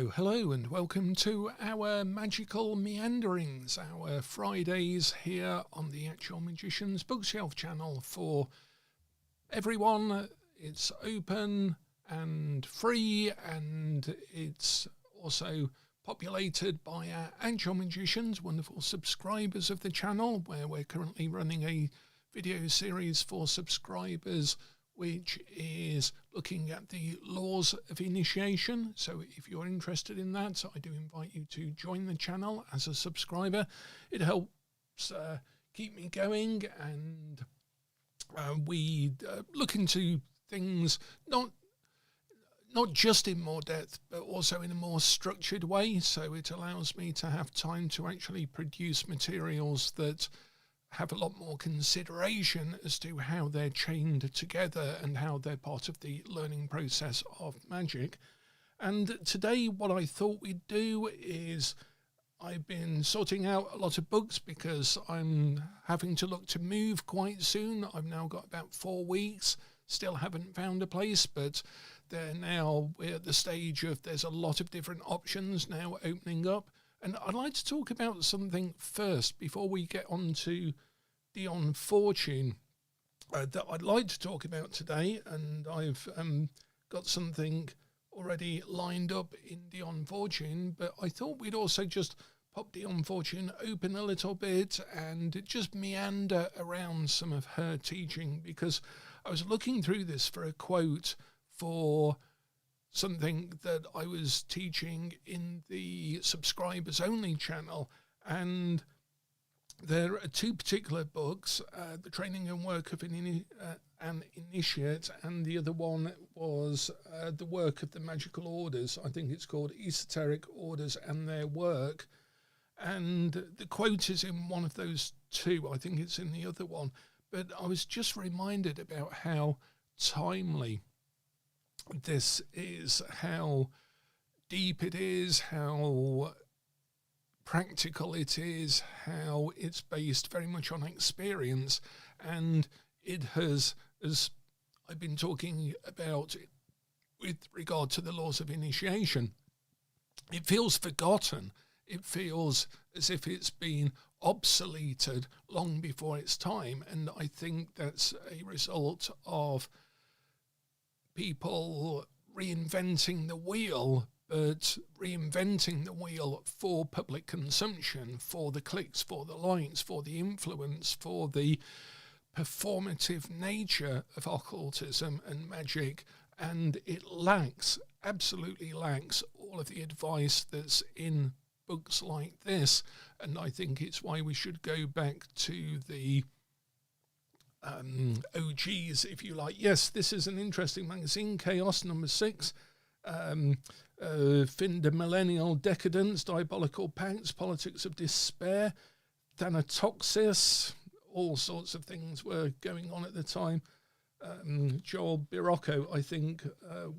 Hello, and welcome to our magical meanderings, our Fridays here on the Actual Magician's Bookshelf channel for everyone. It's open and free, and it's also populated by our Actual Magicians, wonderful subscribers of the channel, where we're currently running a video series for subscribers which is looking at the laws of initiation. So if you're interested in that, I do invite you to join the channel as a subscriber. It helps keep me going, and we look into things not just in more depth, but also in a more structured way. So it allows me to have time to actually produce materials that have a lot more consideration as to how they're chained together and how they're part of the learning process of magic. And today what I thought we'd do is, I've been sorting out a lot of books because I'm having to look to move quite soon. I've now got about 4 weeks, still haven't found a place, but we're at the stage of there's a lot of different options now opening up. And I'd like to talk about something first before we get on to Dion Fortune that I'd like to talk about today. And I've got something already lined up in Dion Fortune, but I thought we'd also just pop Dion Fortune open a little bit and just meander around some of her teaching, because I was looking through this for a quote for something that I was teaching in the subscribers only channel, and there are two particular books, The Training and Work of an Initiate, and the other one was The Work of the Magical Orders. I think it's called Esoteric Orders and Their Work, and the quote is in one of those two. I think it's in the other one, but I was just reminded about how timely this is, how deep it is, how practical it is, how it's based very much on experience. And it has, as I've been talking about with regard to the laws of initiation, it feels forgotten. It feels as if it's been obsoleted long before its time. And I think that's a result of people reinventing the wheel, but reinventing the wheel for public consumption, for the clicks, for the likes, for the influence, for the performative nature of occultism and magic. And it absolutely lacks all of the advice that's in books like this. And I think it's why we should go back to the OGs, if you like. Yes, this is an interesting magazine, Chaos number 6, Fin de Millennial Decadence, Diabolical Pacts, Politics of Despair, Thanatoxis, all sorts of things were going on at the time. Joel Birocco, I think,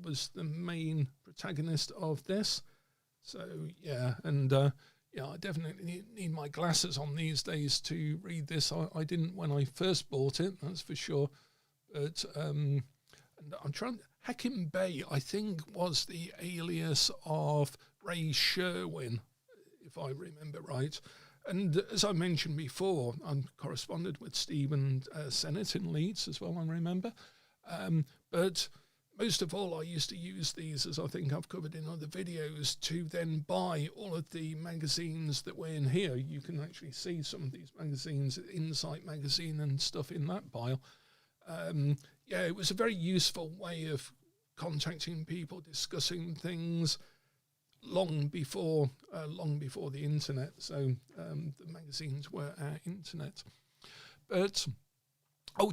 was the main protagonist of this. So, yeah, and I definitely need my glasses on these days to read this. I didn't when I first bought it, that's for sure. But and I'm trying. Hakim Bey, I think, was the alias of Ray Sherwin, if I remember right. And as I mentioned before, I corresponded with Stephen Sennett in Leeds as well, I remember. But most of all, I used to use these, as I think I've covered in other videos, to then buy all of the magazines that were in here. You can actually see some of these magazines, Insight magazine and stuff in that pile. It was a very useful way of contacting people, discussing things long before the internet. So the magazines were our internet. But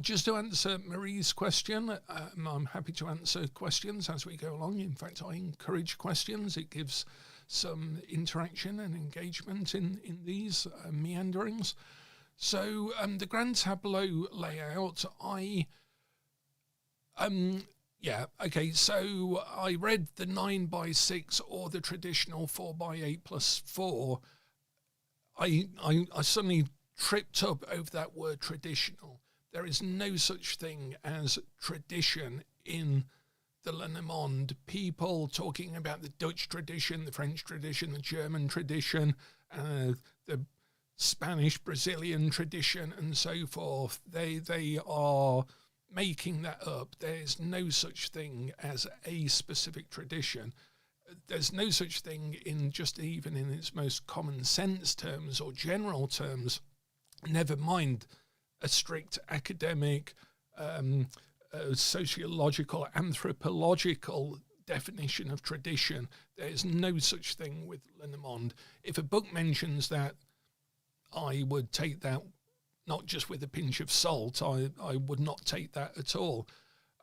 just to answer Marie's question, I'm happy to answer questions as we go along. In fact, I encourage questions. It gives some interaction and engagement in these meanderings. So the Grand Tableau layout, so I read the 9x6 or the traditional 4x8+4. I suddenly tripped up over that word traditional. There is no such thing as tradition in the Lenormand people talking about the Dutch tradition, the French tradition, the German tradition, the Spanish, Brazilian tradition, and so forth. They are making that up. There's no such thing as a specific tradition. There's no such thing in just even in its most common sense terms or general terms, never mind a strict academic, sociological, anthropological definition of tradition. There's no such thing with Lenormand. If a book mentions that, I would take that not just with a pinch of salt. I would not take that at all.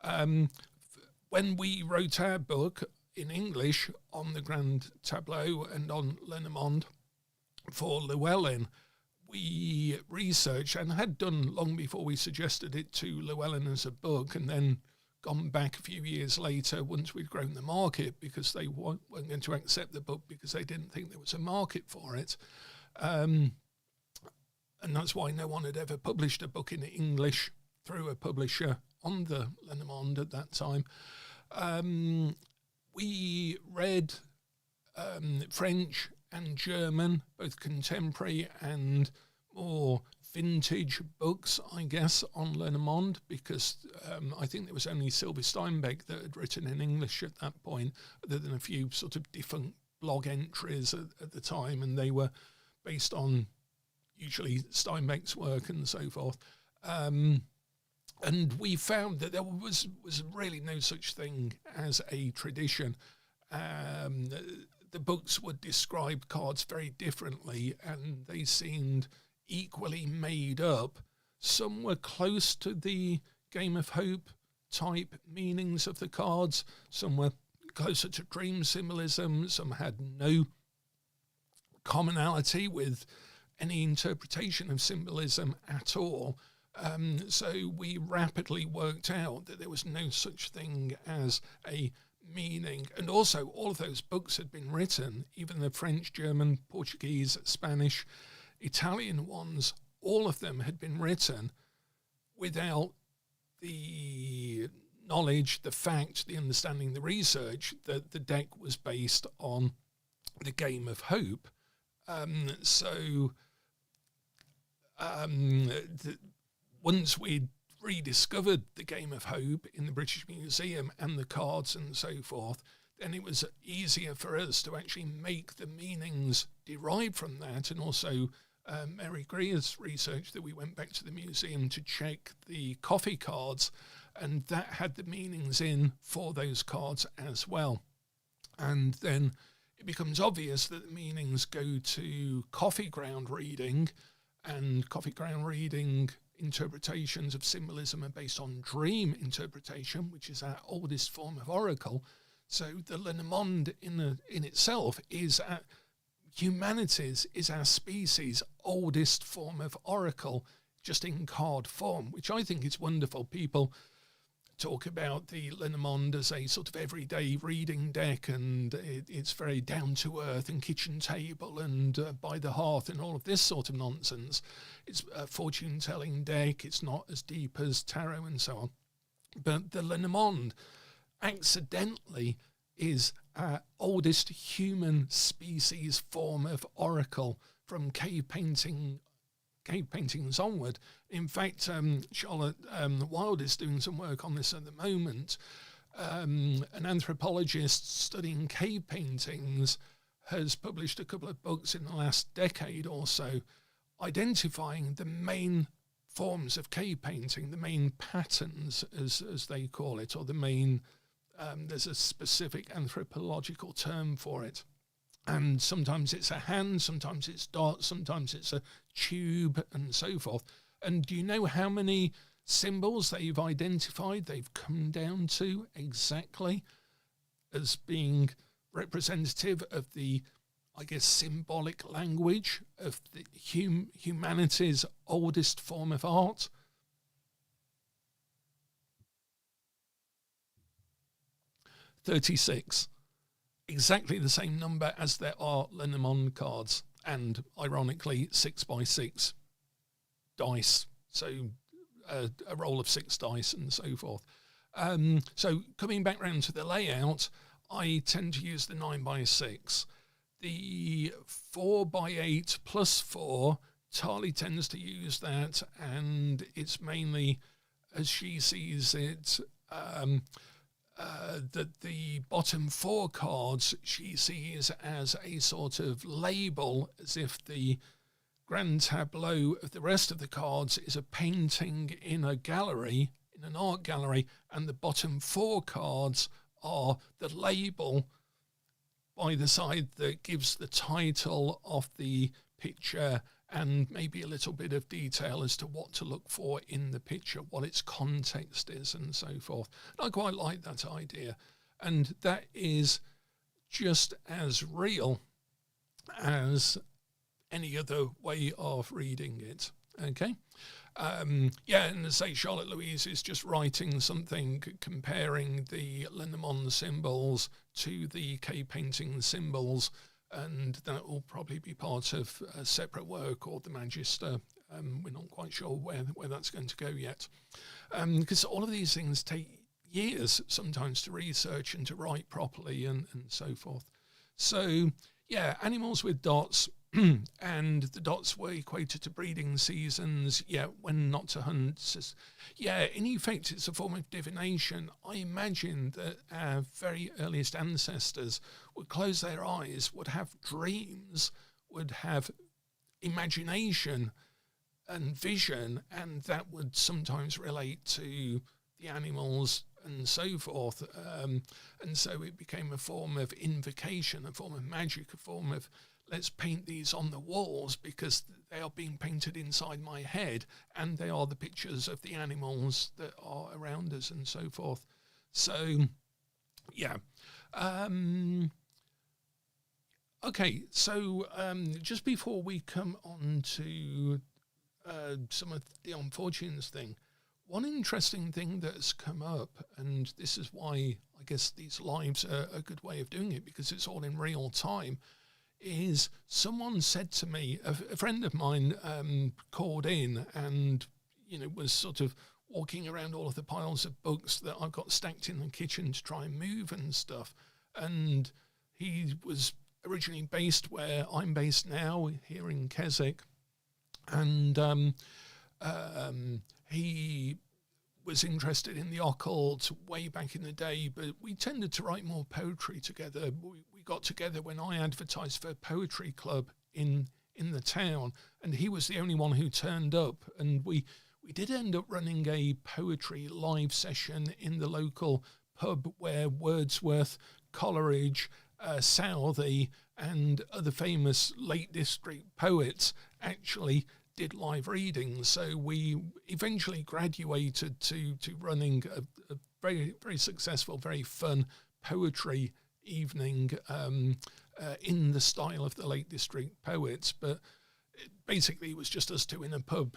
When we wrote our book in English on the Grand Tableau and on Lenormand for Llewellyn, we researched and had done long before we suggested it to Llewellyn as a book, and then gone back a few years later once we'd grown the market, because they weren't going to accept the book because they didn't think there was a market for it. And that's why no one had ever published a book in English through a publisher on the Lenormand at that time. We read French and German, both contemporary and more vintage books, I guess, on Lenormand, because I think there was only Sylvie Steinbeck that had written in English at that point, other than a few sort of different blog entries at the time, and they were based on usually Steinbeck's work and so forth. And we found that there was really no such thing as a tradition. The books would describe cards very differently, and they seemed equally made up. Some were close to the Game of Hope type meanings of the cards. Some were closer to dream symbolism. Some had no commonality with any interpretation of symbolism at all. So we rapidly worked out that there was no such thing as a meaning. And also, all of those books had been written, even the French, German, Portuguese, Spanish, Italian ones, all of them had been written without the knowledge, the fact, the understanding, the research that the deck was based on the Game of Hope. Once we'd rediscovered the Game of Hope in the British Museum and the cards and so forth, then it was easier for us to actually make the meanings derived from that. And also Mary Greer's research, that we went back to the museum to check the coffee cards, and that had the meanings in for those cards as well. And then it becomes obvious that the meanings go to coffee ground reading, and coffee ground reading interpretations of symbolism are based on dream interpretation, which is our oldest form of oracle. So the Lenormand in itself is humanity's, is our species' oldest form of oracle, just in card form, which I think is wonderful. People talk about the Lenormand as a sort of everyday reading deck, and it's very down to earth and kitchen table and by the hearth and all of this sort of nonsense. It's a fortune telling deck. It's not as deep as tarot and so on. But the Lenormand accidentally is our oldest human species form of oracle, from cave paintings onward. In fact, Charlotte Wilde is doing some work on this at the moment. An anthropologist studying cave paintings has published a couple of books in the last decade or so, identifying the main forms of cave painting, the main patterns, as they call it, or the main, there's a specific anthropological term for it. And sometimes it's a hand, sometimes it's dots, sometimes it's a tube, and so forth. And do you know how many symbols they've identified, they've come down to exactly as being representative of the, I guess, symbolic language of the humanity's oldest form of art? 36. Exactly the same number as there are Lenormand cards, and ironically 6x6 dice, so a roll of 6 dice and so forth. So coming back round to the layout, I tend to use the 9x6. The 4x8 plus 4, Tali tends to use that, and it's mainly, as she sees it, that the bottom 4 cards she sees as a sort of label, as if the grand tableau of the rest of the cards is a painting in a gallery, in an art gallery, and the bottom 4 cards are the label by the side that gives the title of the picture and maybe a little bit of detail as to what to look for in the picture, what its context is, and so forth. And I quite like that idea. And that is just as real as any other way of reading it. Okay? Yeah, and say Charlotte Louise is just writing something comparing the Lenormand symbols to the cave painting symbols, and that will probably be part of a separate work or the Magister. We're not quite sure where that's going to go yet, because all of these things take years sometimes to research and to write properly and so forth. So yeah, animals with dots. And the dots were equated to breeding seasons, when not to hunt. Yeah, in effect, it's a form of divination. I imagine that our very earliest ancestors would close their eyes, would have dreams, would have imagination and vision, and that would sometimes relate to the animals and so forth. And so it became a form of invocation, a form of magic, a form of let's paint these on the walls because they are being painted inside my head and they are the pictures of the animals that are around us and so forth. So, yeah. Okay, so just before we come on to some of the unfortunates thing, one interesting thing that has come up, and this is why I guess these lives are a good way of doing it because it's all in real time, is someone said to me, a friend of mine called in and, was sort of walking around all of the piles of books that I've got stacked in the kitchen to try and move and stuff. And he was originally based where I'm based now, here in Keswick. And he was interested in the occult way back in the day, but we tended to write more poetry together. We got together when I advertised for a poetry club in the town, and he was the only one who turned up, and we did end up running a poetry live session in the local pub where Wordsworth, Coleridge, Southey and other famous Lake District poets actually did live readings. So we eventually graduated to running a very, very successful, very fun poetry evening in the style of the Lake District poets. But basically it was just us two in a pub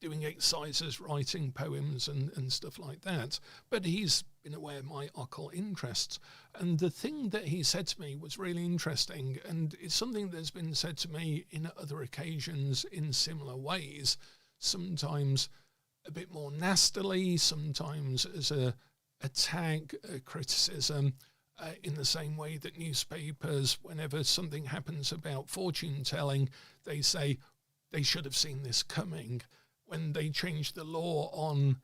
doing exercises, writing poems and stuff like that. But he's been aware of my occult interests. And the thing that he said to me was really interesting, and it's something that's been said to me in other occasions in similar ways, sometimes a bit more nastily, sometimes as a attack, a criticism, in the same way that newspapers, whenever something happens about fortune telling, they say they should have seen this coming. When they changed the law on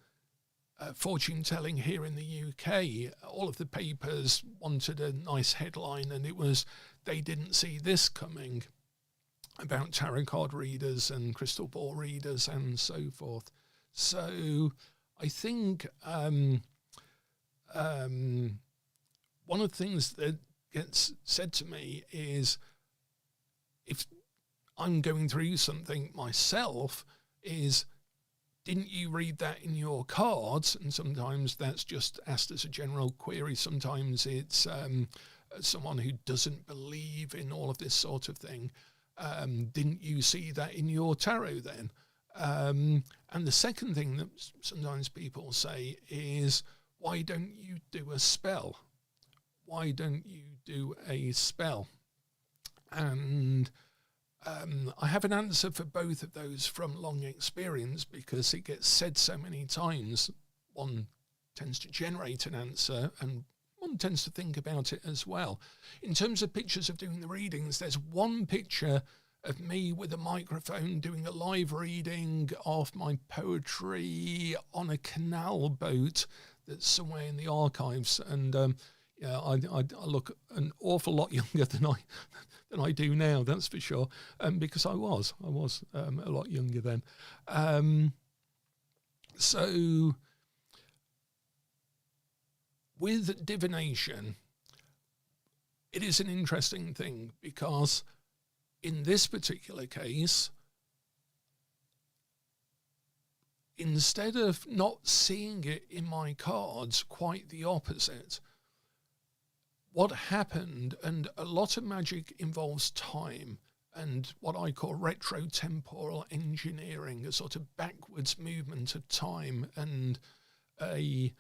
fortune telling here in the UK, all of the papers wanted a nice headline, and it was, they didn't see this coming, about tarot card readers and crystal ball readers and so forth. So I think one of the things that gets said to me is, if I'm going through something myself, is, didn't you read that in your cards? And sometimes that's just asked as a general query. Sometimes it's someone who doesn't believe in all of this sort of thing. Didn't you see that in your tarot then? And the second thing that sometimes people say is, why don't you do a spell? Why don't you do a spell? And I have an answer for both of those from long experience, because it gets said so many times. One tends to generate an answer, and one tends to think about it as well. In terms of pictures of doing the readings, there's one picture of me with a microphone doing a live reading of my poetry on a canal boat that's somewhere in the archives, and I look an awful lot younger than I do now, that's for sure, because I was a lot younger then. So with divination, it is an interesting thing, because in this particular case, instead of not seeing it in my cards, quite the opposite. What happened, and a lot of magic involves time and what I call retrotemporal engineering, a sort of backwards movement of time and a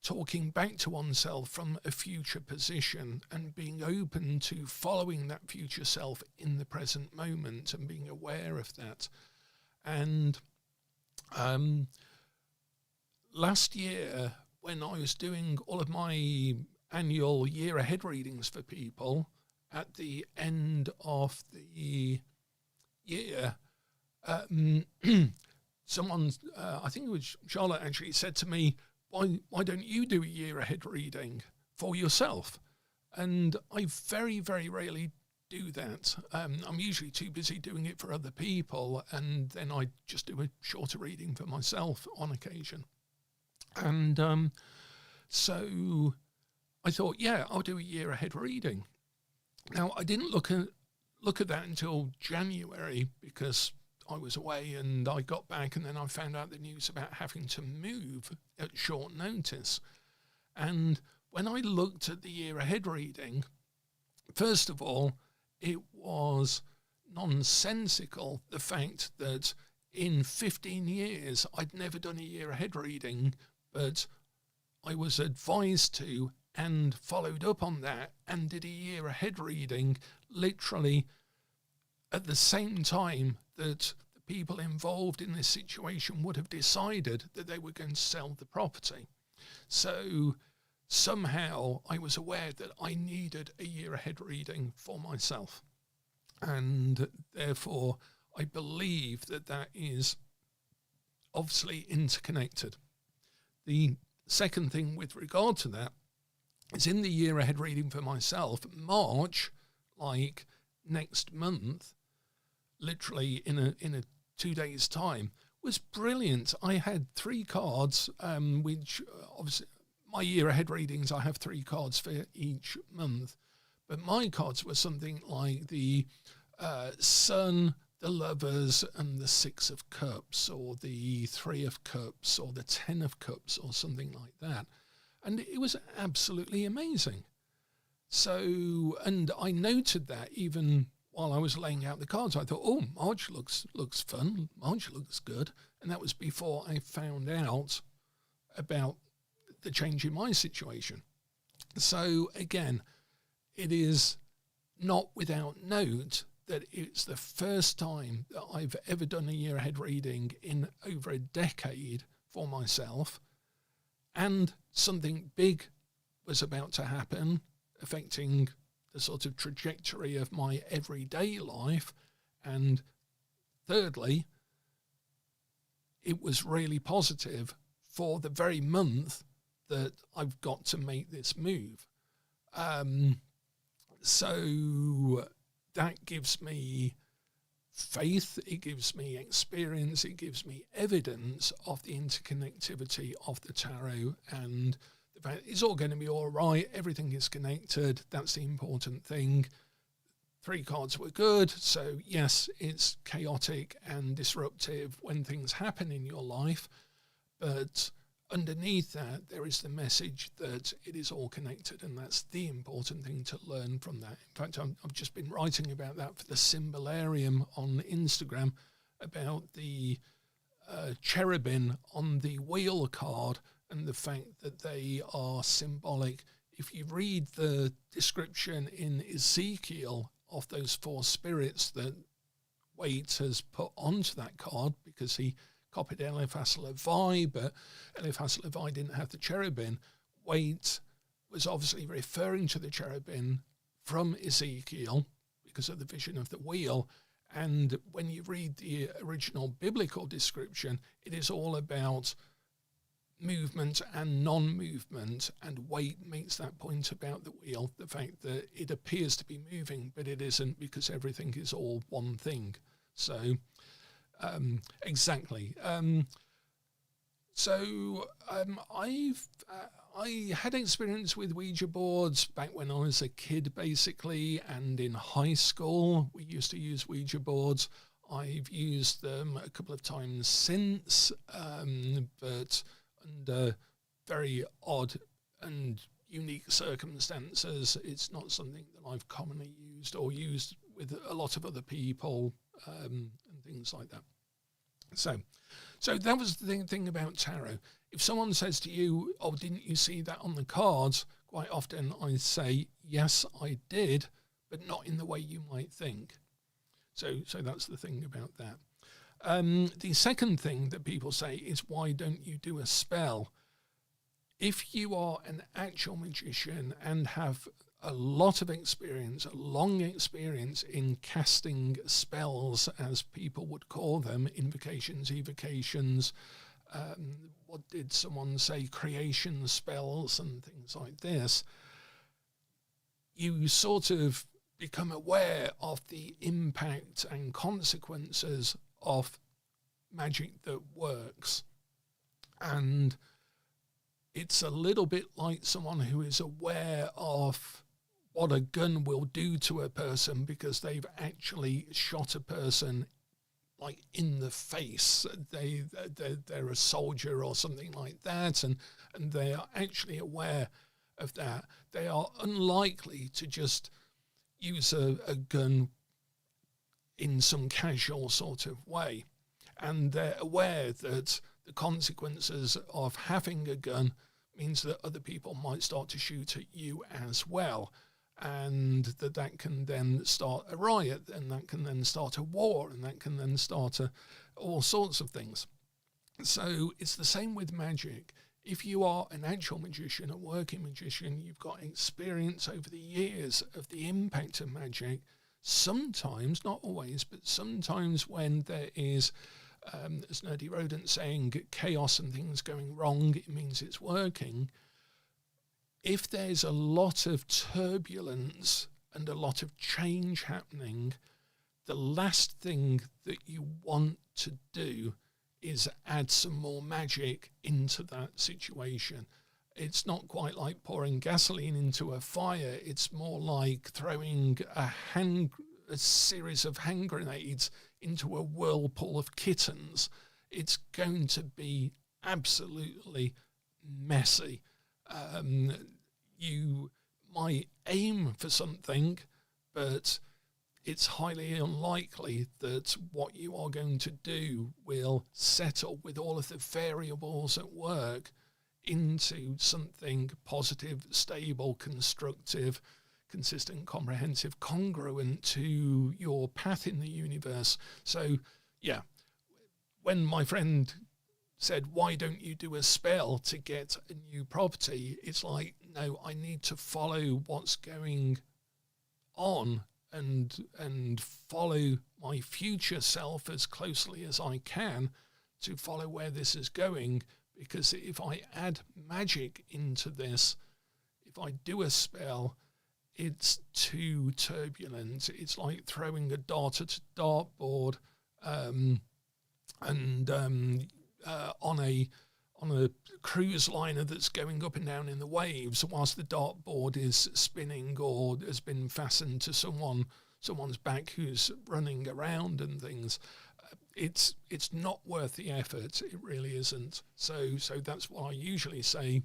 talking back to oneself from a future position and being open to following that future self in the present moment and being aware of that. And last year, when I was doing all of my annual year ahead readings for people at the end of the year, someone, I think it was Charlotte, actually said to me, why don't you do a year ahead reading for yourself? And I very, very rarely do that. I'm usually too busy doing it for other people, and then I just do a shorter reading for myself on occasion. And so I thought, yeah, I'll do a year ahead reading. Now, I didn't look at that until January, because I was away and I got back, and then I found out the news about having to move at short notice. And when I looked at the year ahead reading, first of all, it was nonsensical, the fact that in 15 years I'd never done a year ahead reading, but I was advised to and followed up on that and did a year ahead reading literally at the same time that the people involved in this situation would have decided that they were going to sell the property. So somehow I was aware that I needed a year ahead reading for myself. And therefore, I believe that that is obviously interconnected. The second thing with regard to that is, in the year ahead reading for myself, March, like next month, literally in a 2 days time, was brilliant. I had 3 cards, which obviously my year ahead readings, I have 3 cards for each month, but my cards were something like the Sun, the Lovers, and the 6 of Cups, or the 3 of Cups, or the 10 of Cups, or something like that. And it was absolutely amazing. So, and I noted that even while I was laying out the cards. I thought, oh, March looks fun. March looks good. And that was before I found out about the change in my situation. So again, it is not without note that it's the first time that I've ever done a year ahead reading in over a decade for myself. And something big was about to happen, affecting the sort of trajectory of my everyday life. And thirdly, it was really positive for the very month that I've got to make this move. So that gives me faith, it gives me experience, it gives me evidence of the interconnectivity of the tarot, and the fact it's all going to be all right, everything is connected, that's the important thing. 3 cards were good, so yes, it's chaotic and disruptive when things happen in your life, but underneath that, there is the message that it is all connected, and that's the important thing to learn from that. In fact, I've just been writing about that for the Symbolarium on Instagram, about the cherubim on the wheel card and the fact that they are symbolic. If you read the description in Ezekiel of those 4 spirits that Waite has put onto that card, because he copied Eliphas Levi, but Eliphas Levi didn't have the cherubim. Waite was obviously referring to the cherubim from Ezekiel because of the vision of the wheel. And when you read the original biblical description, it is all about movement and non-movement, and Waite makes that point about the wheel, the fact that it appears to be moving, but it isn't, because everything is all one thing. So, exactly. I had experience with Ouija boards back when I was a kid, basically, and in high school we used to use Ouija boards. I've used them a couple of times since, but under very odd and unique circumstances. It's not something that I've commonly used or used with a lot of other people, and things like that. So that was the thing about tarot. If someone says to you, "Oh, didn't you see that on the cards?" Quite often I say, "Yes, I did, but not in the way you might think." So that's the thing about that. The second thing that people say is, "Why don't you do a spell?" If you are an actual magician and have a lot of experience, a long experience in casting spells, as people would call them, invocations, evocations, what did someone say, creation spells and things like this, you sort of become aware of the impact and consequences of magic that works. And it's a little bit like someone who is aware of what a gun will do to a person because they've actually shot a person like in the face. They're a soldier or something like that, and they are actually aware of that. They are unlikely to just use a gun in some casual sort of way, and they're aware that the consequences of having a gun means that other people might start to shoot at you as well, and that can then start a riot, and that can then start a war, and that can then start all sorts of things. So it's the same with magic. If you are an actual magician, a working magician, you've got experience over the years of the impact of magic. Sometimes, not always, but sometimes when there is, as Nerdy Rodent saying, chaos and things going wrong, it means it's working. If there's a lot of turbulence and a lot of change happening, the last thing that you want to do is add some more magic into that situation. It's not quite like pouring gasoline into a fire. It's more like throwing a series of hand grenades into a whirlpool of kittens. It's going to be absolutely messy. You might aim for something, but it's highly unlikely that what you are going to do will settle with all of the variables at work into something positive, stable, constructive, consistent, comprehensive, congruent to your path in the universe. So, yeah, when my friend said, "Why don't you do a spell to get a new property?" It's like, no, I need to follow what's going on and follow my future self as closely as I can to follow where this is going. Because if I add magic into this, if I do a spell, it's too turbulent. It's like throwing a dart at a dartboard, on a cruise liner that's going up and down in the waves, whilst the dartboard is spinning or has been fastened to someone's back who's running around and things. It's not worth the effort. It really isn't. So that's what I usually say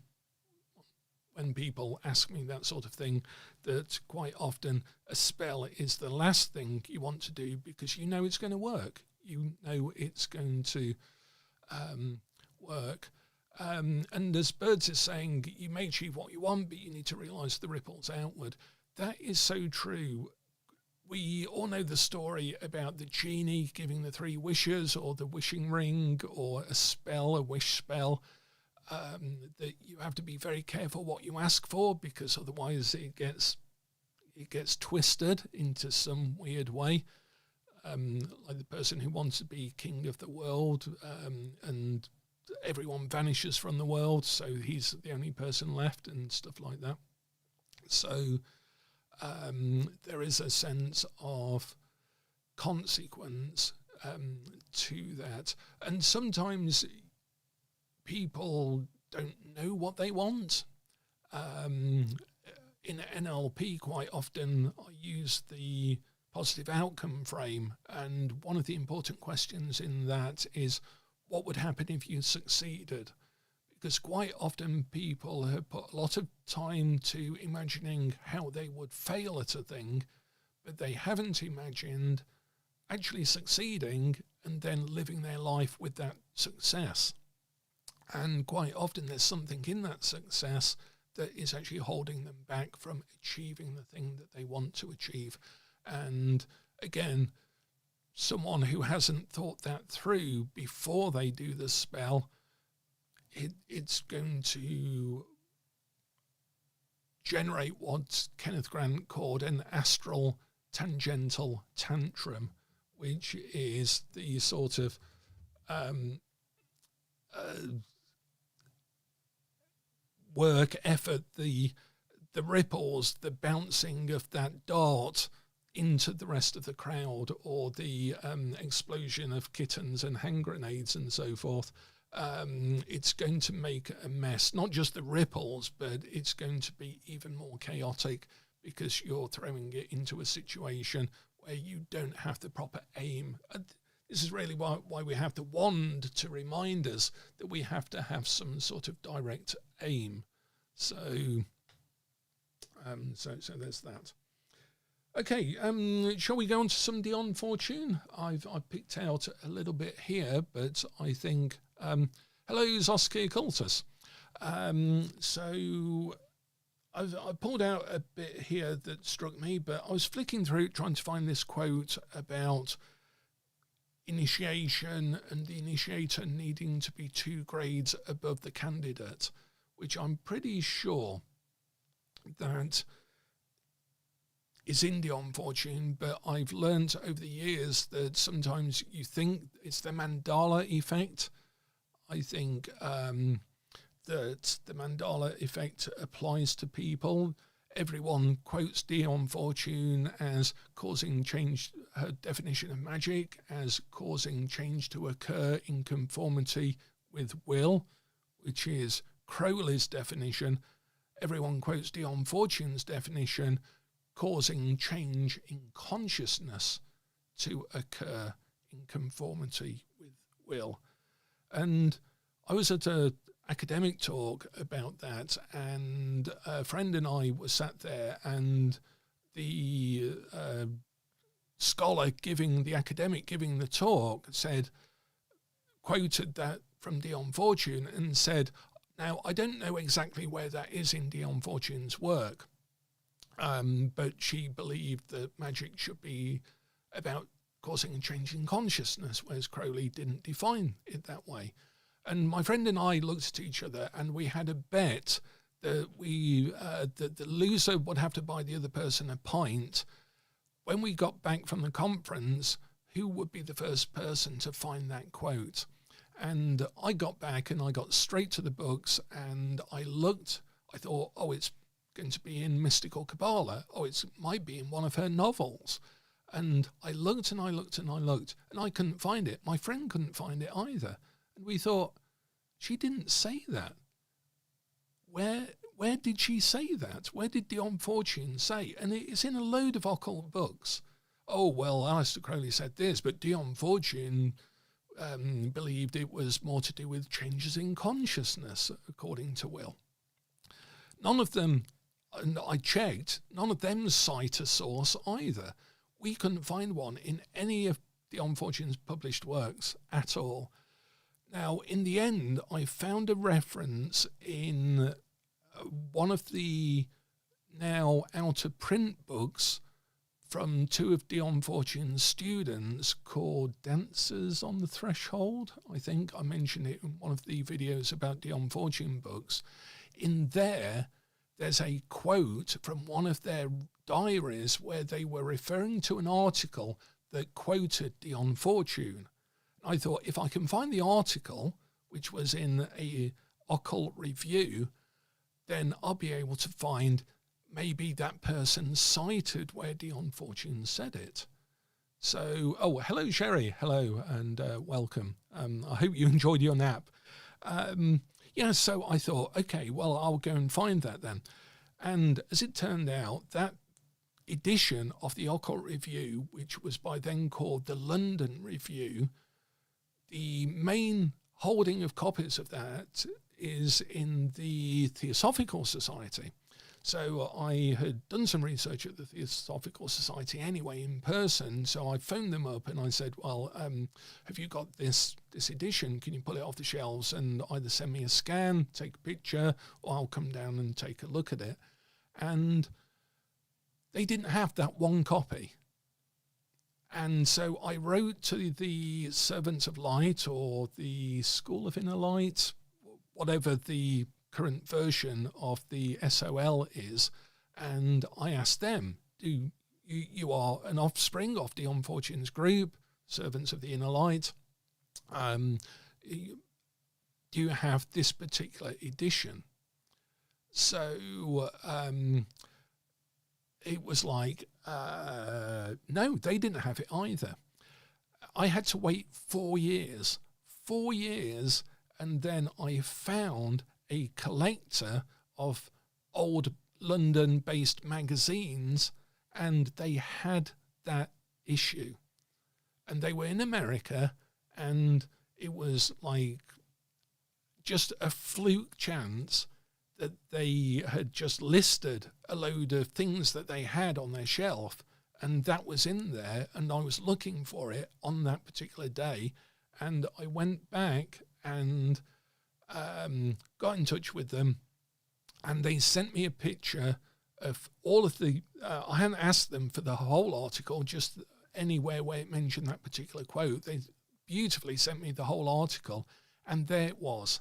when people ask me that sort of thing, that quite often a spell is the last thing you want to do because you know it's going to work. You know it's going to work. And as Birds is saying, you may achieve what you want, but you need to realise the ripples outward. That is so true. we all know the story about the genie giving the 3 wishes, or the wishing ring, or a spell, a wish spell, that you have to be very careful what you ask for, because otherwise it gets twisted into some weird way. Like the person who wants to be king of the world, and everyone vanishes from the world, so he's the only person left, and stuff like that. So there is a sense of consequence to that. And sometimes people don't know what they want. In NLP, quite often I use the positive outcome frame, and one of the important questions in that is, what would happen if you succeeded? Because quite often people have put a lot of time to imagining how they would fail at a thing, but they haven't imagined actually succeeding and then living their life with that success. And quite often there's something in that success that is actually holding them back from achieving the thing that they want to achieve. And again, someone who hasn't thought that through before they do the spell, it's going to generate what Kenneth Grant called an astral tangential tantrum, which is the sort of work effort, the ripples, the bouncing of that dart into the rest of the crowd, or the explosion of kittens and hand grenades and so forth. It's going to make a mess, not just the ripples, but it's going to be even more chaotic, because you're throwing it into a situation where you don't have the proper aim. This is really why we have the wand, to remind us that we have to have some sort of direct aim. So there's that. Okay, shall we go on to some Dion Fortune? I've picked out a little bit here, but I think hello, Zosky Occultus. So I pulled out a bit here that struck me, but I was flicking through trying to find this quote about initiation and the initiator needing to be 2 grades above the candidate, which I'm pretty sure that is in Dion Fortune, but I've learned over the years that sometimes you think it's the mandala effect. I think that the mandala effect applies to people. Everyone quotes Dion Fortune as causing change, her definition of magic as causing change to occur in conformity with will, which is Crowley's definition. Everyone quotes Dion Fortune's definition, causing change in consciousness to occur in conformity with will. And I was at an academic talk about that, and a friend and I were sat there, and the scholar the academic giving the talk quoted that from Dion Fortune and said, now, I don't know exactly where that is in Dion Fortune's work, but she believed that magic should be about causing a change in consciousness, whereas Crowley didn't define it that way. And my friend and I looked at each other, and we had a bet that that the loser would have to buy the other person a pint. When we got back from the conference, who would be the first person to find that quote? And I got back and I got straight to the books, and I thought, oh, it's going to be in Mystical Kabbalah. Oh, it might be in one of her novels. And I looked and I looked and I looked, and I couldn't find it. My friend couldn't find it either. And we thought, she didn't say that. Where did she say that? Where did Dion Fortune say? And it's in a load of occult books. Oh, well, Aleister Crowley said this, but Dion Fortune believed it was more to do with changes in consciousness, according to Will. None of them, and I checked, none of them cite a source either. We couldn't find one in any of Dion Fortune's published works at all. Now, in the end, I found a reference in one of the now out-of-print books from two of Dion Fortune's students called Dancers on the Threshold. I think I mentioned it in one of the videos about Dion Fortune books. In there's a quote from one of their diaries where they were referring to an article that quoted Dion Fortune. I thought, if I can find the article, which was in a occult review, then I'll be able to find maybe that person cited where Dion Fortune said it. So, hello, Sherry. Hello, and welcome. I hope you enjoyed your nap. So I thought, okay, well, I'll go and find that then. And as it turned out, that edition of the Occult Review, which was by then called the London Review, the main holding of copies of that is in the Theosophical Society. So I had done some research at the Theosophical Society anyway in person, so I phoned them up and I said, well, have you got this edition? Can you pull it off the shelves and either send me a scan, take a picture, or I'll come down and take a look at it? And they didn't have that one copy. And so I wrote to the Servants of Light or the School of Inner Light, whatever the current version of the SOL is, and I asked them, you are an offspring of Dion Fortune's group, Servants of the Inner Light, do you have this particular edition? So it was like, no, they didn't have it either. I had to wait 4 years, and then I found a collector of old London-based magazines, and they had that issue. And they were in America, and it was like just a fluke chance that they had just listed a load of things that they had on their shelf, and that was in there, and I was looking for it on that particular day, and I went back and got in touch with them, and they sent me a picture of all of the, I hadn't asked them for the whole article, just anywhere where it mentioned that particular quote. They beautifully sent me the whole article, and there it was.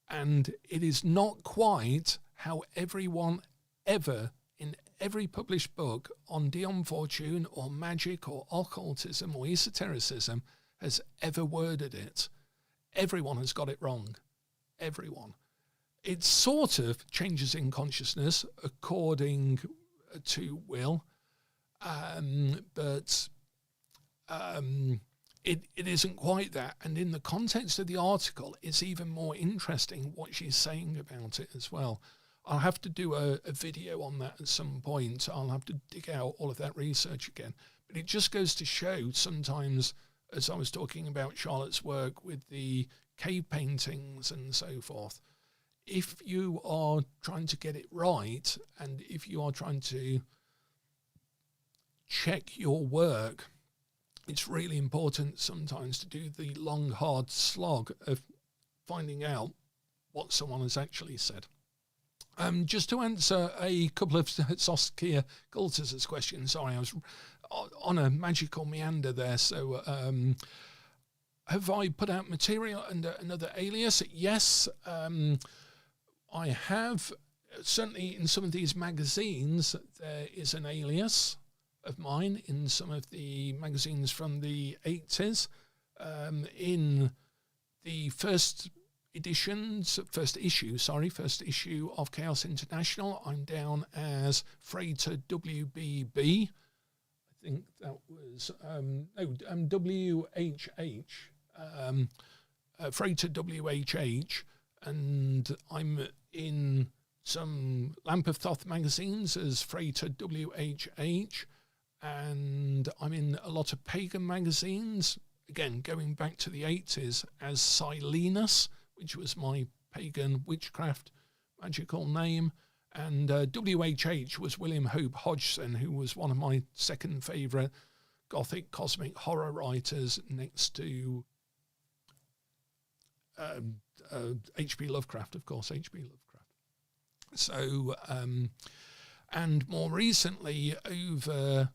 And it is not quite how everyone ever, in every published book on Dion Fortune or magic or occultism or esotericism, has ever worded it. Everyone has got it wrong. Everyone. It sort of changes in consciousness according to Will, but it isn't quite that. And in the context of the article, it's even more interesting what she's saying about it as well. I'll have to do a video on that at some point. I'll have to dig out all of that research again. But it just goes to show sometimes, as I was talking about Charlotte's work with the cave paintings and so forth, if you are trying to get it right, and if you are trying to check your work, it's really important sometimes to do the long, hard slog of finding out what someone has actually said. Just to answer a couple of Saskia Cultus' questions, sorry, I was on a magical meander there. So have I put out material under another alias? Yes, I have. Certainly in some of these magazines, there is an alias of mine in some of the magazines from the 80s. In the first issue of Chaos International, I'm down as Freighter WBB. I think that was, WHH, Freighter WHH, and I'm in some Lamp of Thoth magazines as Freighter WHH, and I'm in a lot of pagan magazines, again, going back to the 80s, as Silenus, which was my pagan witchcraft magical name, and WHH was William Hope Hodgson, who was one of my second favourite gothic cosmic horror writers next to H.P. Lovecraft, of course, H.P. Lovecraft. So, and more recently, over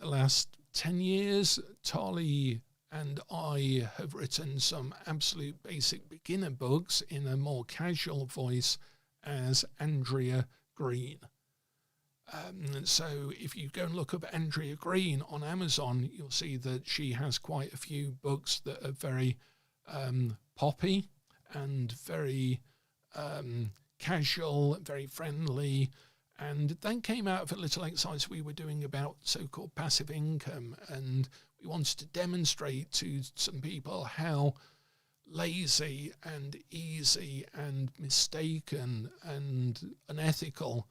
the last 10 years, Tali and I have written some absolute basic beginner books in a more casual voice as Andrea Green. So if you go and look up Andrea Green on Amazon, you'll see that she has quite a few books that are very poppy and very casual, very friendly. And that came out of a little exercise we were doing about so-called passive income. And we wanted to demonstrate to some people how lazy and easy and mistaken and unethical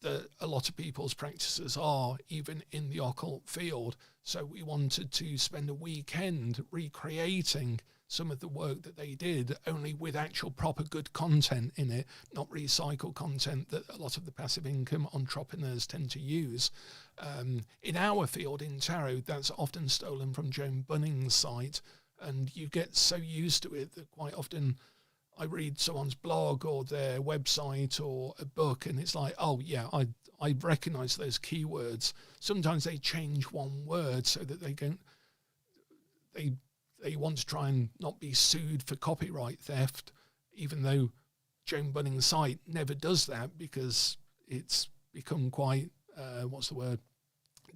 that a lot of people's practices are, even in the occult field. So we wanted to spend a weekend recreating some of the work that they did, only with actual proper good content in it, not recycled content that a lot of the passive income entrepreneurs tend to use. In our field, in tarot, that's often stolen from Joan Bunning's site, and you get so used to it that quite often I read someone's blog or their website or a book, and it's like, oh yeah, I recognize those keywords. Sometimes they change one word so that they want to try and not be sued for copyright theft, even though Joan Bunning's site never does that because it's become quite,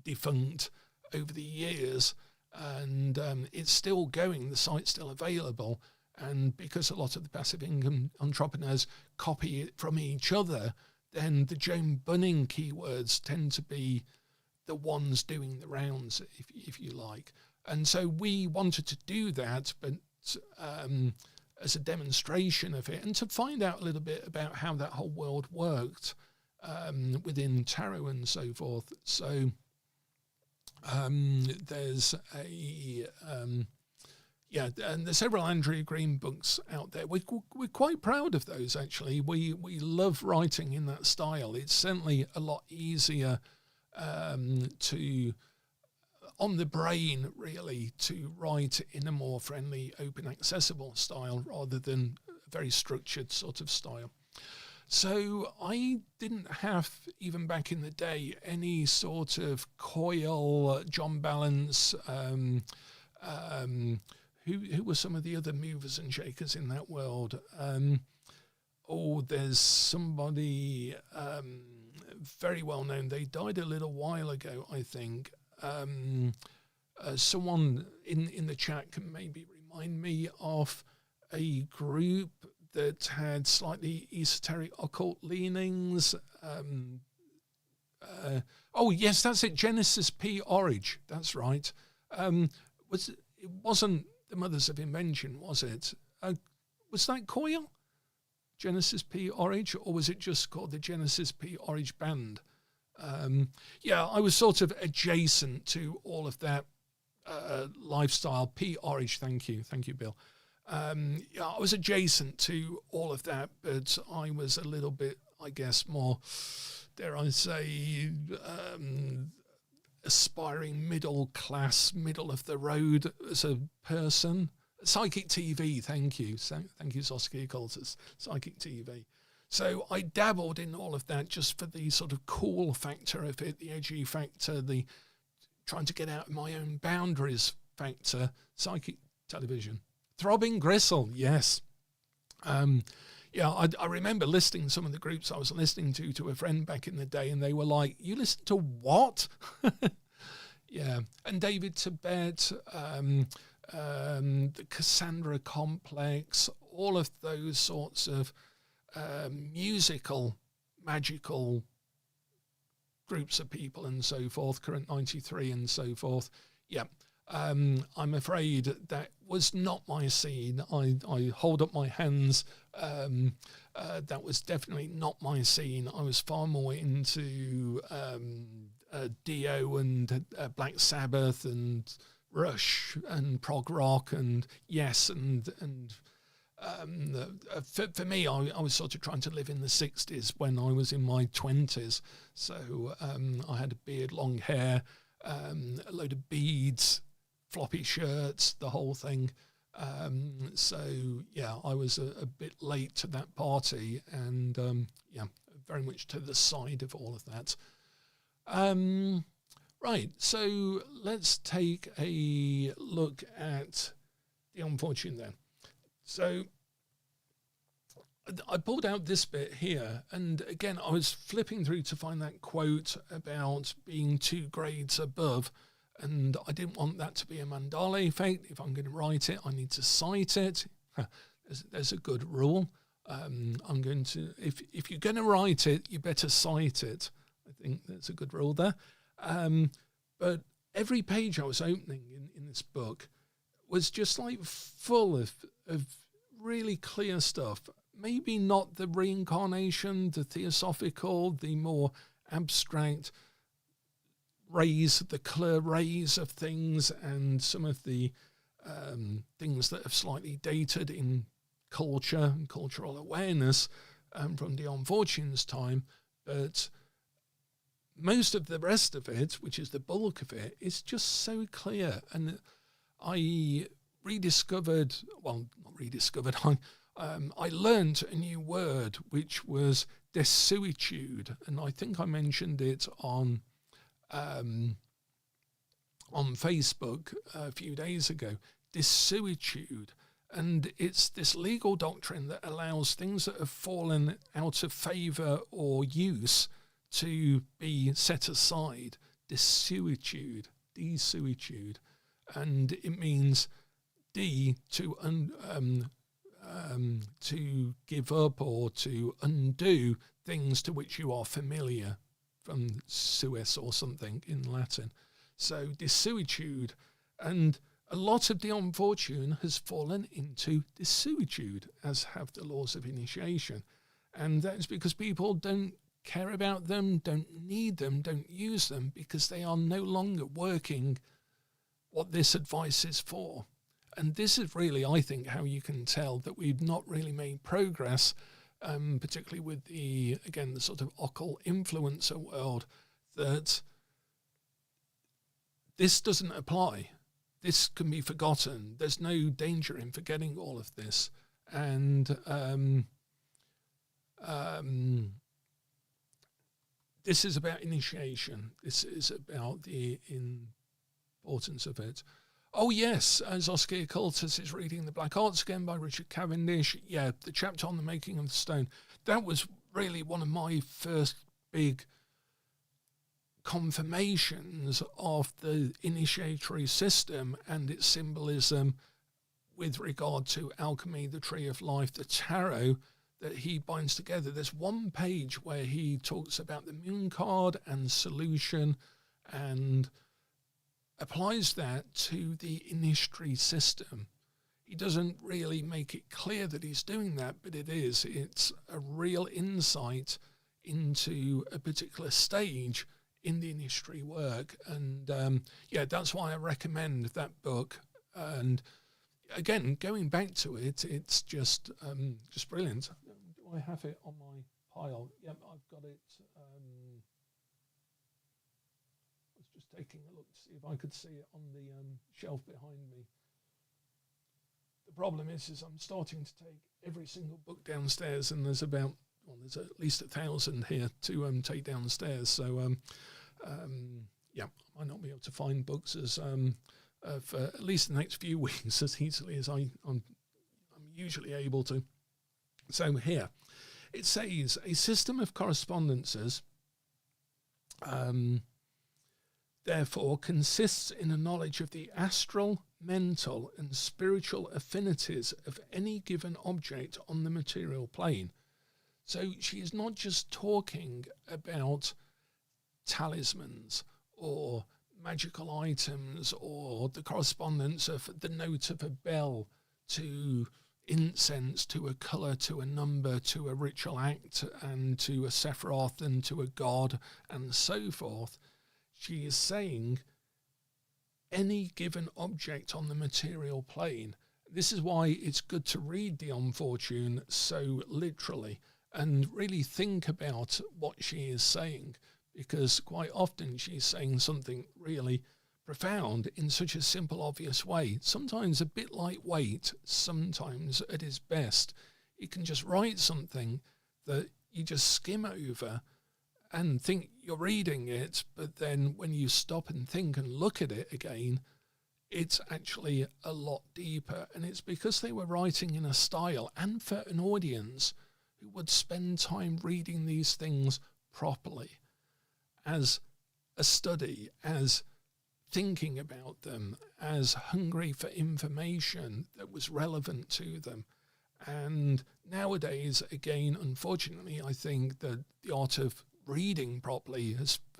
defunct over the years. And it's still going, the site's still available. And because a lot of the passive income entrepreneurs copy it from each other, then the Joan Bunning keywords tend to be the ones doing the rounds, if you like. And so we wanted to do that, but as a demonstration of it, and to find out a little bit about how that whole world worked within tarot and so forth. So there's and there's several Andrea Green books out there. We're quite proud of those, actually. We love writing in that style. It's certainly a lot easier on the brain, really, to write in a more friendly, open, accessible style rather than a very structured sort of style. So I didn't have, even back in the day, any sort of coil, John Balance, who were some of the other movers and shakers in that world? There's somebody very well known. They died a little while ago, I think. Someone in the chat can maybe remind me of a group that had slightly esoteric occult leanings. Yes, that's it. Genesis P. Orridge. That's right. It wasn't the Mothers of Invention, was it? Was that Coil? Genesis P. Orridge, or was it just called the Genesis P. Orridge Band? I was sort of adjacent to all of that lifestyle. P. Orridge, thank you, Bill. I was adjacent to all of that, but I was a little bit, I guess, more, dare I say, aspiring middle class, middle of the road as a person. Psychic TV, thank you, Saskia Coulters, Psychic TV. So I dabbled in all of that just for the sort of cool factor of it, the edgy factor, the trying to get out of my own boundaries factor. Psychic television. Throbbing Gristle, yes. I remember listening to some of the groups I was listening to a friend back in the day, and they were like, you listen to what? Yeah. And David Tibet, the Cassandra Complex, all of those sorts of musical, magical groups of people and so forth, Current 93 and so forth. Yeah. I'm afraid that was not my scene. I hold up my hands. That was definitely not my scene. I was far more into Dio and Black Sabbath and Rush and prog rock and Yes and for me, I was sort of trying to live in the 60s when I was in my 20s. So I had a beard, long hair, a load of beads, floppy shirts, the whole thing. I was a bit late to that party and very much to the side of all of that. Right, so let's take a look at the unfortunate then. So I pulled out this bit here, and again, I was flipping through to find that quote about being 2 grades above, and I didn't want that to be a Mandela effect. If I'm going to write it, I need to cite it. There's a good rule. I'm going to, if you're going to write it, you better cite it. I think that's a good rule there. But every page I was opening in this book was just like full of really clear stuff. Maybe not the reincarnation, the theosophical, the more abstract rays, the clear rays of things, and some of the things that have slightly dated in culture and cultural awareness from the Unfortunes time. But most of the rest of it, which is the bulk of it, is just so clear. And I rediscovered, well, not rediscovered, I learned a new word, which was desuetude. And I think I mentioned it on Facebook a few days ago. Desuetude. And it's this legal doctrine that allows things that have fallen out of favour or use to be set aside. Desuetude. And it means to give up or to undo things to which you are familiar, from suis or something in Latin. So desuetude, and a lot of the unfortune has fallen into desuetude, as have the laws of initiation. And that's because people don't care about them, don't need them, don't use them, because they are no longer working what this advice is for. And this is really, I think, how you can tell that we've not really made progress, particularly with the sort of occult influencer world, that this doesn't apply. This can be forgotten. There's no danger in forgetting all of this. And this is about initiation. This is about the importance of it. Oh yes, as Oscar Occultus is reading The Black Arts again by Richard Cavendish. Yeah, the chapter on the making of the stone. That was really one of my first big confirmations of the initiatory system and its symbolism with regard to alchemy, the tree of life, the tarot that he binds together. There's one page where he talks about the moon card and solution and applies that to the initiatory system. He doesn't really make it clear that he's doing that, but it is. It's a real insight into a particular stage in the initiatory work. And that's why I recommend that book. And again, going back to it, it's just brilliant. Do I have it on my pile? Yep, I've got it. I was just taking a look to see if I could see it on the shelf behind me. The problem is I'm starting to take every single book downstairs, and there's at least 1,000 here to take downstairs. So, I might not be able to find books as for at least the next few weeks as easily as I'm usually able to. So here, it says, a system of correspondences, therefore, consists in a knowledge of the astral, mental, and spiritual affinities of any given object on the material plane. So she is not just talking about talismans or magical items or the correspondence of the note of a bell to incense, to a colour, to a number, to a ritual act, and to a Sephiroth, and to a god, and so forth. She is saying any given object on the material plane. This is why it's good to read the Unfortune so literally and really think about what she is saying, because quite often she's saying something really profound in such a simple, obvious way. Sometimes a bit lightweight, sometimes at its best. You can just write something that you just skim over and think you're reading it, but then when you stop and think and look at it again, it's actually a lot deeper. And it's because they were writing in a style and for an audience who would spend time reading these things properly as a study, as thinking about them, as hungry for information that was relevant to them. And nowadays, again, unfortunately, I think that the art of reading properly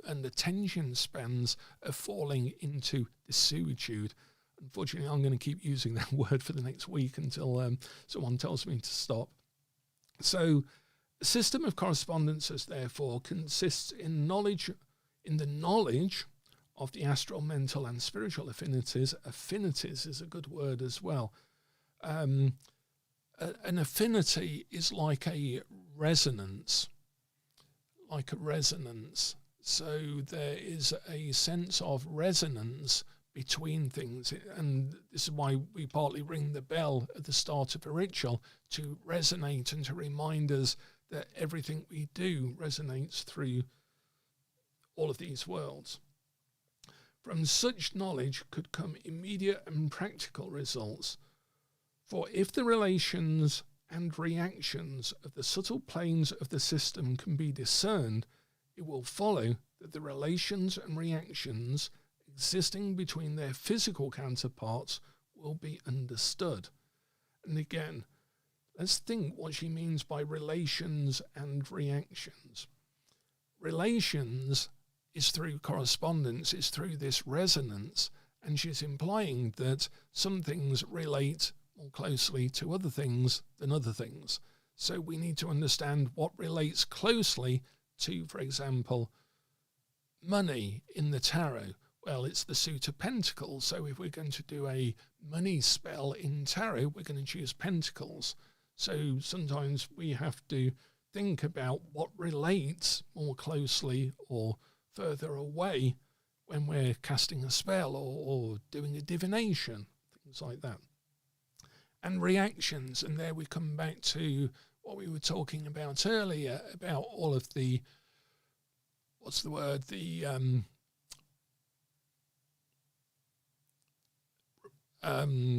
and attention spans are falling into desuetude. Unfortunately, I'm going to keep using that word for the next week until someone tells me to stop. So a system of correspondences, therefore, consists in the knowledge of the astral, mental and spiritual affinities. Affinities is a good word as well. An affinity is like a resonance. So there is a sense of resonance between things, and this is why we partly ring the bell at the start of a ritual, to resonate and to remind us that everything we do resonates through all of these worlds. From such knowledge could come immediate and practical results. For if the relations and reactions of the subtle planes of the system can be discerned, it will follow that the relations and reactions existing between their physical counterparts will be understood. And again, let's think what she means by relations and reactions. Relations is through correspondence, is through this resonance, and she's implying that some things relate more closely to other things than other things. So we need to understand what relates closely to, for example, money in the tarot. Well, it's the suit of pentacles. So if we're going to do a money spell in tarot, we're going to choose pentacles. So sometimes we have to think about what relates more closely or further away when we're casting a spell or doing a divination, things like that. And reactions, and there we come back to what we were talking about earlier, about all of the,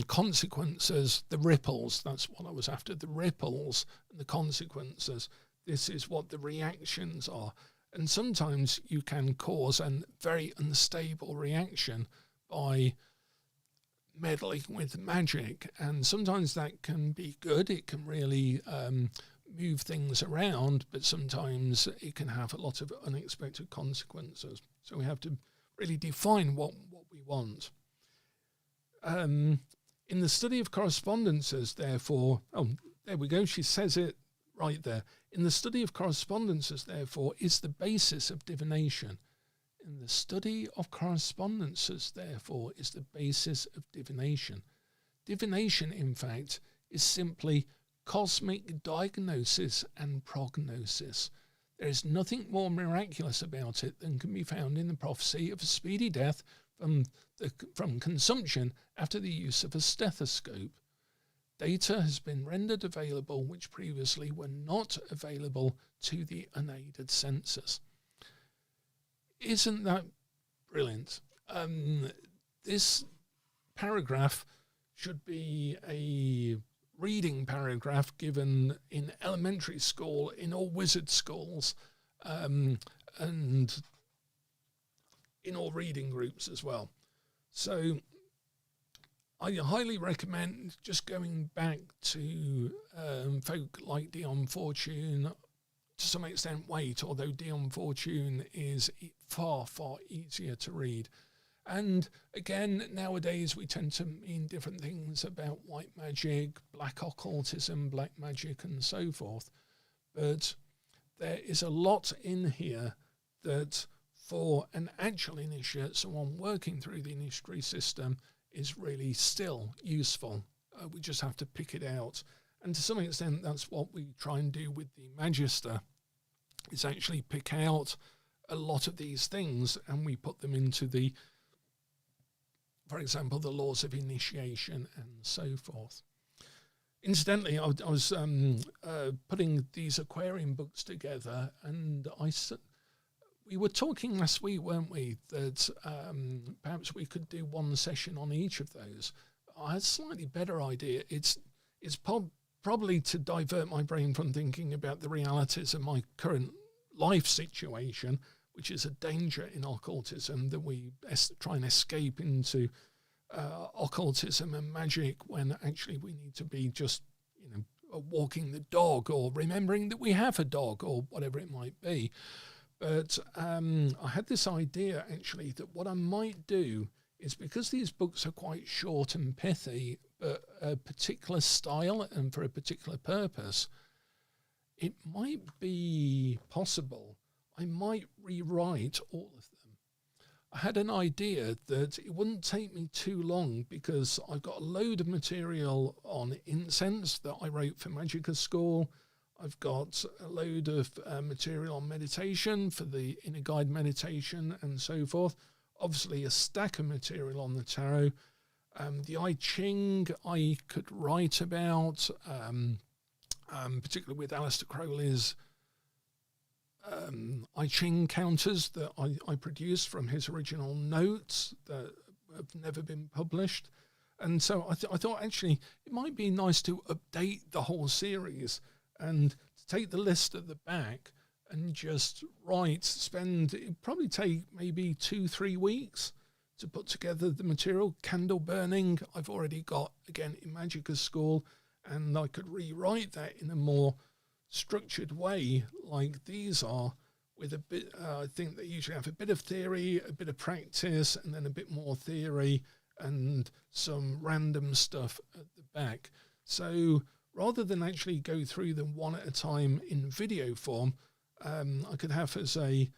consequences, the ripples, that's what I was after, the ripples and the consequences. This is what the reactions are. And sometimes you can cause a very unstable reaction by meddling with magic, and sometimes that can be good. It can really move things around, but sometimes it can have a lot of unexpected consequences. So we have to really define what we want. In the study of correspondences, therefore, there we go, she says it right there. In the study of correspondences, therefore, is the basis of divination. In the study of correspondences, therefore, is the basis of divination. Divination, in fact, is simply cosmic diagnosis and prognosis. There is nothing more miraculous about it than can be found in the prophecy of a speedy death from consumption after the use of a stethoscope. Data has been rendered available which previously were not available to the unaided senses. Isn't that brilliant? This paragraph should be a reading paragraph given in elementary school, in all wizard schools, and in all reading groups as well. So I highly recommend just going back to folk like Dion Fortune, to some extent Waite, although Dion Fortune is far, far easier to read. And again, nowadays we tend to mean different things about white magic, black occultism, black magic and so forth. But there is a lot in here that for an actual initiate, someone working through the initiatory system, is really still useful. We just have to pick it out. And to some extent, that's what we try and do with the Magister, is actually pick out a lot of these things and we put them into the, for example, the laws of initiation and so forth. Incidentally, I was putting these aquarium books together, and we were talking last week, weren't we, that perhaps we could do one session on each of those. I had a slightly better idea. It's probably to divert my brain from thinking about the realities of my current life situation, which is a danger in occultism, that we try and escape into occultism and magic when actually we need to be just, walking the dog or remembering that we have a dog or whatever it might be. But I had this idea, actually, that what I might do is, because these books are quite short and pithy, but a particular style and for a particular purpose, it might be possible I might rewrite all of them. I had an idea that it wouldn't take me too long, because I've got a load of material on incense that I wrote for Magica School. I've got a load of material on meditation for the inner guide meditation and so forth. Obviously a stack of material on the tarot. The I Ching I could write about, particularly with Aleister Crowley's I Ching counters that I produced from his original notes that have never been published. And so I thought actually it might be nice to update the whole series and to take the list at the back and just it'd probably take maybe 2-3 weeks to put together the material. Candle burning, I've already got, again, in Magica School, and I could rewrite that in a more structured way like these are, with a bit, I think they usually have a bit of theory, a bit of practice, and then a bit more theory and some random stuff at the back. So rather than actually go through them one at a time in video form, I could have as a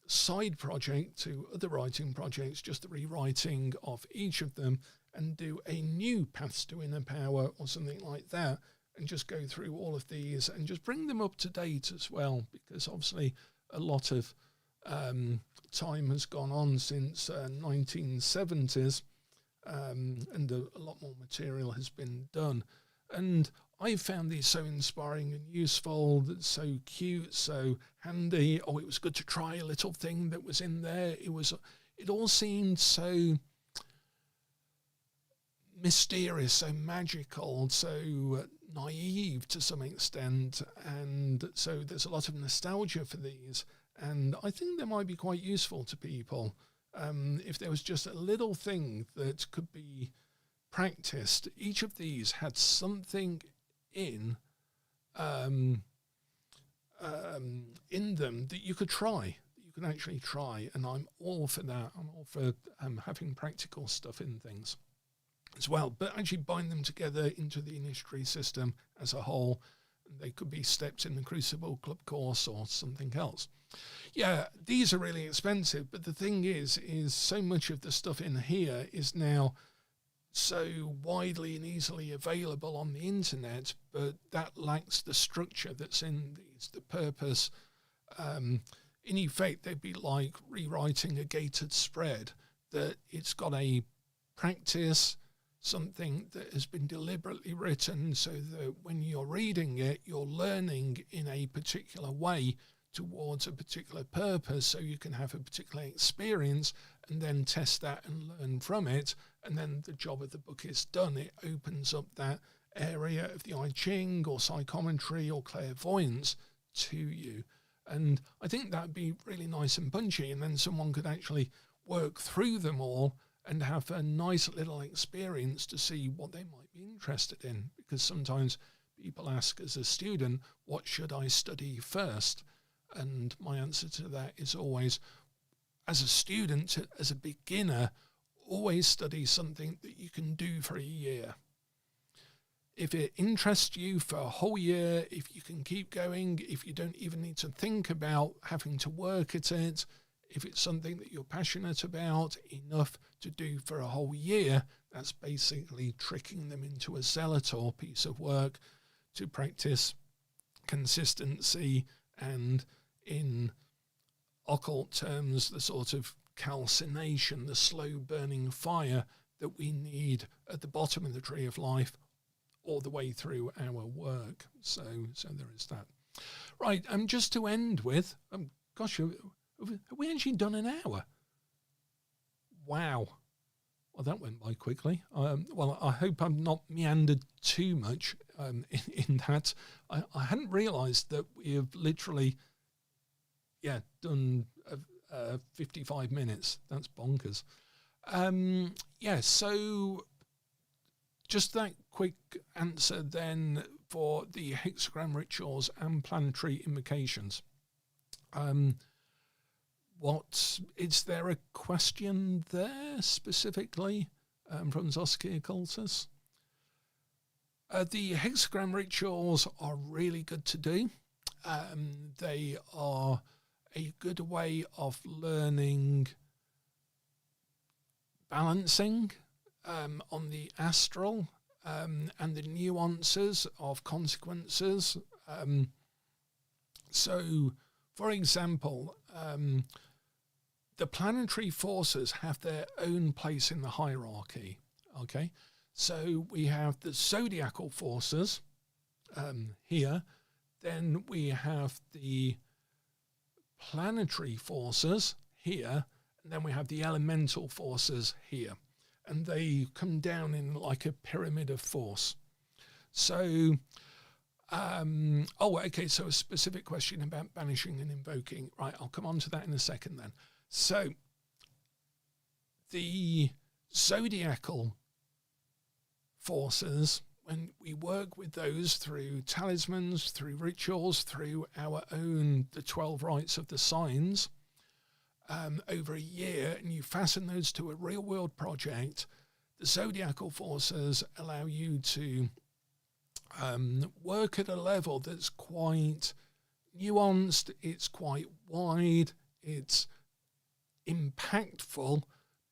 side project to other writing projects just the rewriting of each of them, and do a new Paths to Inner Power or something like that, and just go through all of these and just bring them up to date as well, because obviously a lot of time has gone on since 1970s, and a lot more material has been done. And I found these so inspiring and useful, so cute, so handy. Oh, it was good to try a little thing that was in there. It all seemed so mysterious, so magical, so naive to some extent, and so there's a lot of nostalgia for these, and I think they might be quite useful to people if there was just a little thing that could be practiced. Each of these had something in them that you could try, that you can actually try, and I'm all for that. I'm all for having practical stuff in things as well, but actually bind them together into the initiatory system as a whole. They could be steps in the Crucible Club course or something else. Yeah, these are really expensive, but the thing is so much of the stuff in here is now so widely and easily available on the internet, but that lacks the structure that's in these, the purpose. In effect, they'd be like rewriting a gated spread, that it's got a practice, something that has been deliberately written so that when you're reading it, you're learning in a particular way towards a particular purpose, so you can have a particular experience and then test that and learn from it, and then the job of the book is done. It opens up that area of the I Ching or psychometry or clairvoyance to you. And I think that'd be really nice and punchy, and then someone could actually work through them all and have a nice little experience to see what they might be interested in. Because sometimes people ask as a student, what should I study first? And my answer to that is always, as a student, as a beginner, always study something that you can do for a year. If it interests you for a whole year, if you can keep going, if you don't even need to think about having to work at it, if it's something that you're passionate about enough to do for a whole year, that's basically tricking them into a Zelator piece of work to practice consistency and, in occult terms, the sort of calcination, the slow burning fire that we need at the bottom of the tree of life all the way through our work. So there is that. Right, just to end with, gosh, Have we actually done an hour? Wow. Well, that went by quickly. Well, I hope I'm not meandered too much in that. I hadn't realised that we have literally, done 55 minutes. That's bonkers. So just that quick answer then for the hexagram rituals and planetary invocations. Is there a question there specifically from Zoskia Cultus? The hexagram rituals are really good to do. They are a good way of learning balancing on the astral and the nuances of consequences. So, for example, the planetary forces have their own place in the hierarchy. Okay, so we have the zodiacal forces here, then we have the planetary forces here, and then we have the elemental forces here, and they come down in like a pyramid of force. So, so a specific question about banishing and invoking. Right, I'll come on to that in a second then. So, the zodiacal forces, when we work with those through talismans, through rituals, through our own, the 12 rites of the signs, over a year, and you fasten those to a real world project, the zodiacal forces allow you to work at a level that's quite nuanced, it's quite wide, it's impactful,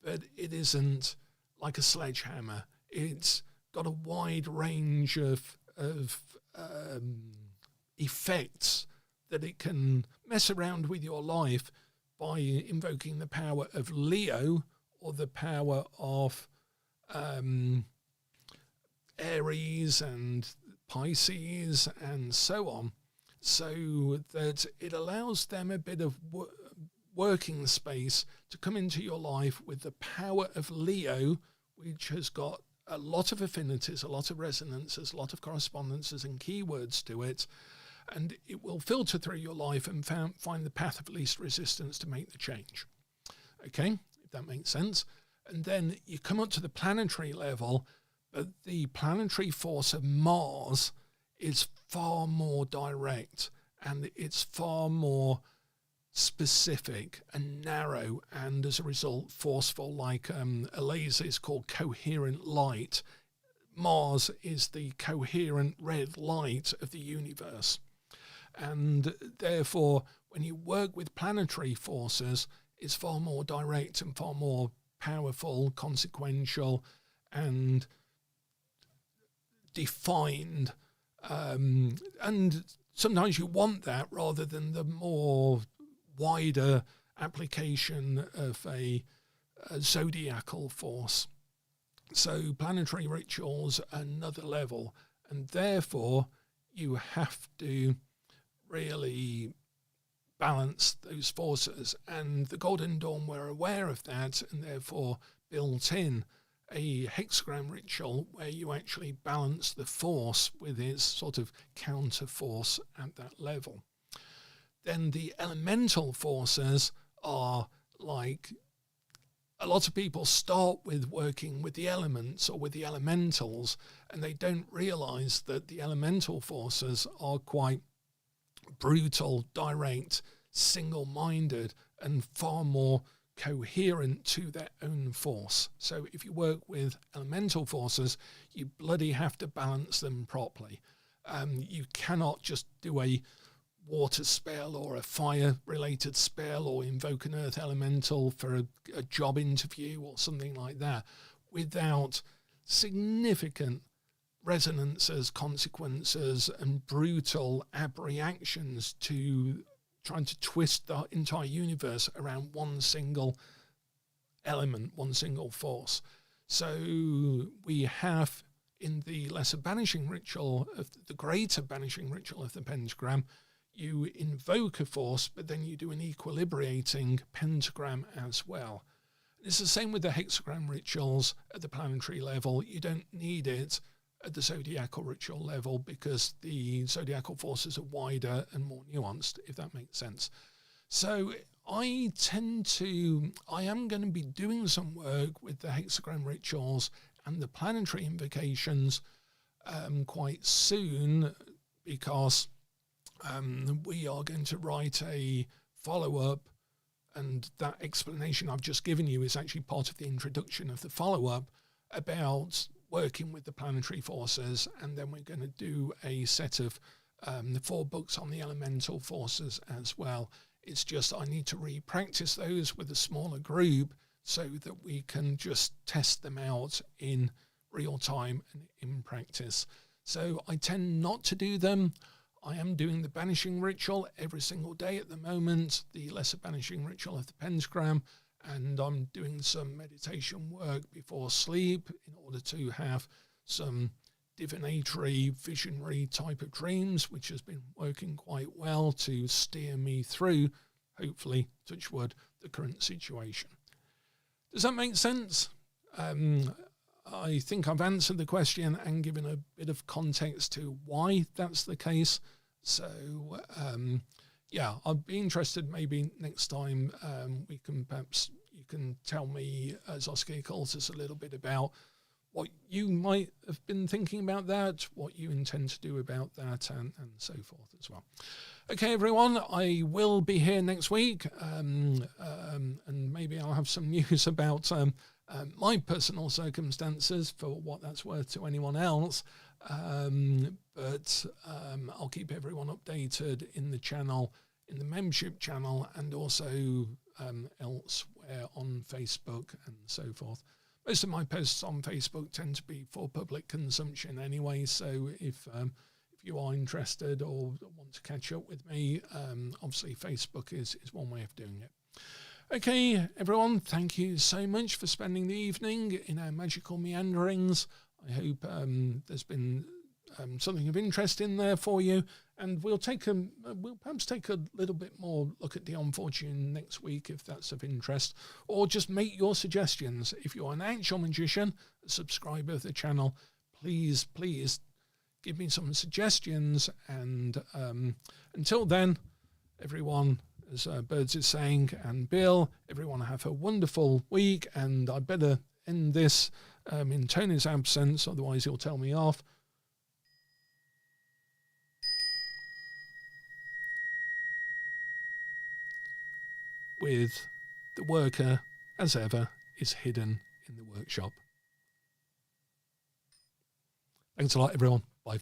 but it isn't like a sledgehammer. It's got a wide range of effects that it can mess around with your life by invoking the power of Leo or the power of Aries and Pisces and so on, so that it allows them a bit of working space to come into your life with the power of Leo, which has got a lot of affinities, a lot of resonances, a lot of correspondences and keywords to it, and it will filter through your life and find the path of least resistance to make the change. Okay, if that makes sense. And then you come up to the planetary level, but the planetary force of Mars is far more direct, and it's far more specific and narrow, and as a result forceful, like a laser is called coherent light. Mars is the coherent red light of the universe, and therefore when you work with planetary forces, it's far more direct and far more powerful, consequential and defined, and sometimes you want that rather than the more wider application of a zodiacal force. So planetary rituals are another level, and therefore you have to really balance those forces. And the Golden Dawn were aware of that, and therefore built in a hexagram ritual where you actually balance the force with its sort of counter force at that level. Then the elemental forces are like, a lot of people start with working with the elements or with the elementals, and they don't realize that the elemental forces are quite brutal, direct, single-minded, and far more coherent to their own force. So if you work with elemental forces, you bloody have to balance them properly. You cannot just do a water spell or a fire related spell or invoke an earth elemental for a job interview or something like that without significant resonances, consequences and brutal abreactions to trying to twist the entire universe around one single element, one single force. So we have in the lesser banishing ritual, of the greater banishing ritual of the pentagram, you invoke a force, but then you do an equilibrating pentagram as well. It's the same with the hexagram rituals at the planetary level. You don't need it at the zodiacal ritual level because the zodiacal forces are wider and more nuanced, if that makes sense. So I am going to be doing some work with the hexagram rituals and the planetary invocations quite soon, because we are going to write a follow-up, and that explanation I've just given you is actually part of the introduction of the follow-up about working with the planetary forces. And then we're going to do a set of 4 books on the elemental forces as well. It's just I need to re-practice those with a smaller group so that we can just test them out in real time and in practice. So I tend not to do them. I am doing the banishing ritual every single day at the moment, the lesser banishing ritual of the pentagram, and I'm doing some meditation work before sleep in order to have some divinatory, visionary type of dreams, which has been working quite well to steer me through, hopefully, touch wood, the current situation. Does that make sense? I think I've answered the question and given a bit of context to why that's the case. So, yeah, I'd be interested maybe next time we can perhaps, you can tell me as Oscar Cultus a little bit about what you might have been thinking about that, what you intend to do about that, and so forth as well. Okay, everyone, I will be here next week, and maybe I'll have some news about my personal circumstances, for what that's worth to anyone else. But I'll keep everyone updated in the channel, in the membership channel, and also elsewhere on Facebook and so forth. Most of my posts on Facebook tend to be for public consumption anyway, so if you are interested or want to catch up with me, obviously Facebook is one way of doing it. Okay, everyone, thank you so much for spending the evening in our magical meanderings. I hope there's been something of interest in there for you, and we'll perhaps take a little bit more look at the unfortune next week if that's of interest, or just make your suggestions. If you're an actual magician, a subscriber of the channel, please give me some suggestions. And until then, everyone, as Birds is saying, and Bill, everyone have a wonderful week, and I better end this in Tony's absence, otherwise he'll tell me off. With the worker, as ever, is hidden in the workshop. Thanks a lot, everyone.